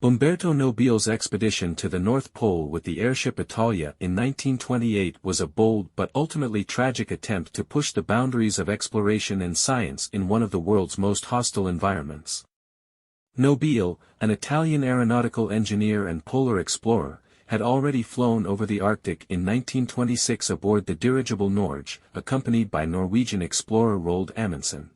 Umberto Nobile's expedition to the North Pole with the Airship Italia in 1928 was a bold but ultimately tragic attempt to push the boundaries of exploration and science in one of the world's most hostile environments. Nobile, an Italian aeronautical engineer and polar explorer, had already flown over the Arctic in 1926 aboard the dirigible Norge, accompanied by Norwegian explorer Roald Amundsen.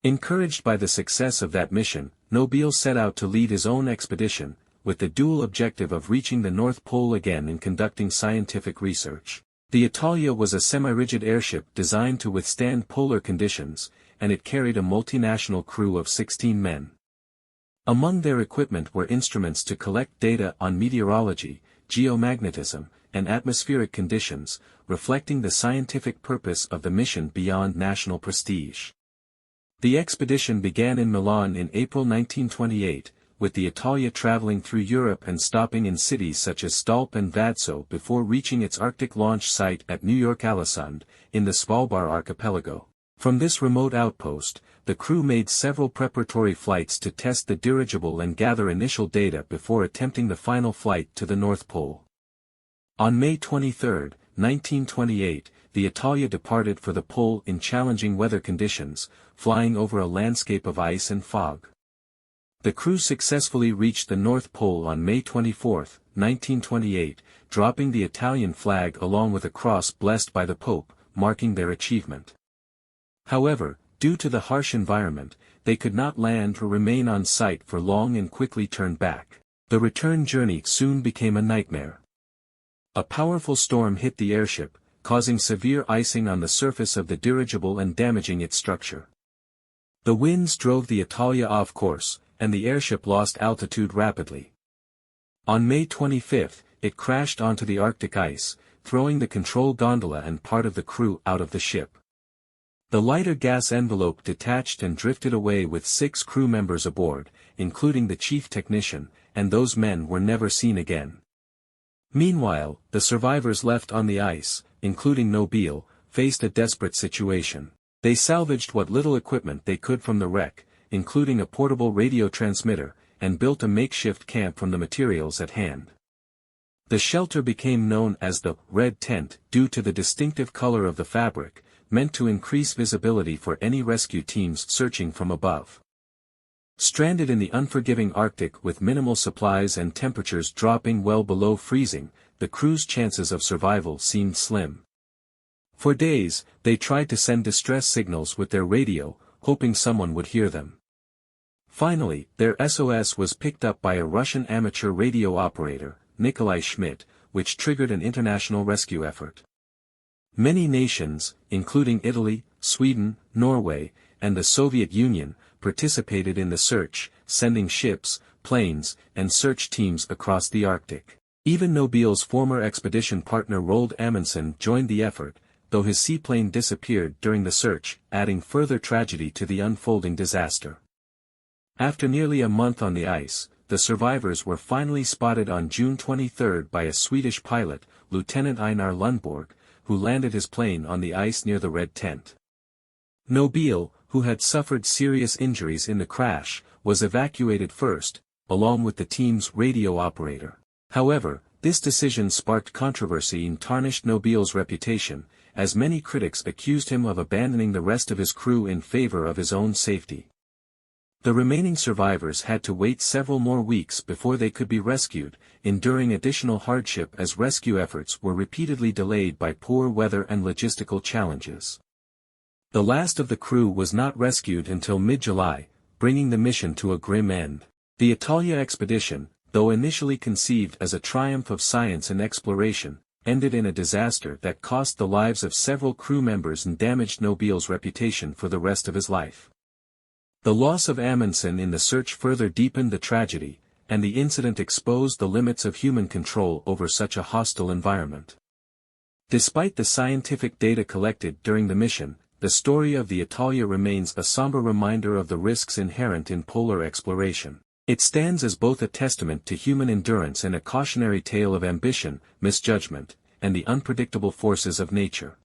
Encouraged by the success of that mission, Nobile set out to lead his own expedition, with the dual objective of reaching the North Pole again and conducting scientific research. The Italia was a semi-rigid airship designed to withstand polar conditions, and it carried a multinational crew of 16 men. Among their equipment were instruments to collect data on meteorology, geomagnetism, and atmospheric conditions, reflecting the scientific purpose of the mission beyond national prestige. The expedition began in Milan in April 1928, with the Italia traveling through Europe and stopping in cities such as Stolp and Vadsø before reaching its Arctic launch site at New York Ålesund, in the Svalbard archipelago. From this remote outpost, the crew made several preparatory flights to test the dirigible and gather initial data before attempting the final flight to the North Pole. On May 23, 1928, the Italia departed for the pole in challenging weather conditions, flying over a landscape of ice and fog. The crew successfully reached the North Pole on May 24, 1928, dropping the Italian flag along with a cross blessed by the Pope, marking their achievement. However, due to the harsh environment, they could not land or remain on site for long and quickly turned back. The return journey soon became a nightmare. A powerful storm hit the airship, causing severe icing on the surface of the dirigible and damaging its structure. The winds drove the Italia off course, and the airship lost altitude rapidly. On May 25, it crashed onto the Arctic ice, throwing the control gondola and part of the crew out of the ship. The lighter gas envelope detached and drifted away with 6 crew members aboard, including the chief technician, and those men were never seen again. Meanwhile, the survivors left on the ice, including Nobile, faced a desperate situation. They salvaged what little equipment they could from the wreck, including a portable radio transmitter, and built a makeshift camp from the materials at hand. The shelter became known as the Red Tent due to the distinctive color of the fabric, meant to increase visibility for any rescue teams searching from above. Stranded in the unforgiving Arctic with minimal supplies and temperatures dropping well below freezing, the crew's chances of survival seemed slim. For days, they tried to send distress signals with their radio, hoping someone would hear them. Finally, their SOS was picked up by a Russian amateur radio operator, Nikolai Schmidt, which triggered an international rescue effort. Many nations, including Italy, Sweden, Norway, and the Soviet Union, participated in the search, sending ships, planes, and search teams across the Arctic. Even Nobile's former expedition partner Roald Amundsen joined the effort, though his seaplane disappeared during the search, adding further tragedy to the unfolding disaster. After nearly a month on the ice, the survivors were finally spotted on June 23 by a Swedish pilot, Lieutenant Einar Lundborg, who landed his plane on the ice near the Red Tent. Nobile, who had suffered serious injuries in the crash, was evacuated first, along with the team's radio operator. However, this decision sparked controversy and tarnished Nobile's reputation, as many critics accused him of abandoning the rest of his crew in favor of his own safety. The remaining survivors had to wait several more weeks before they could be rescued, enduring additional hardship as rescue efforts were repeatedly delayed by poor weather and logistical challenges. The last of the crew was not rescued until mid-July, bringing the mission to a grim end. The Italia expedition, though initially conceived as a triumph of science and exploration, ended in a disaster that cost the lives of several crew members and damaged Nobile's reputation for the rest of his life. The loss of Amundsen in the search further deepened the tragedy, and the incident exposed the limits of human control over such a hostile environment. Despite the scientific data collected during the mission, the story of the Italia remains a somber reminder of the risks inherent in polar exploration. It stands as both a testament to human endurance and a cautionary tale of ambition, misjudgment, and the unpredictable forces of nature.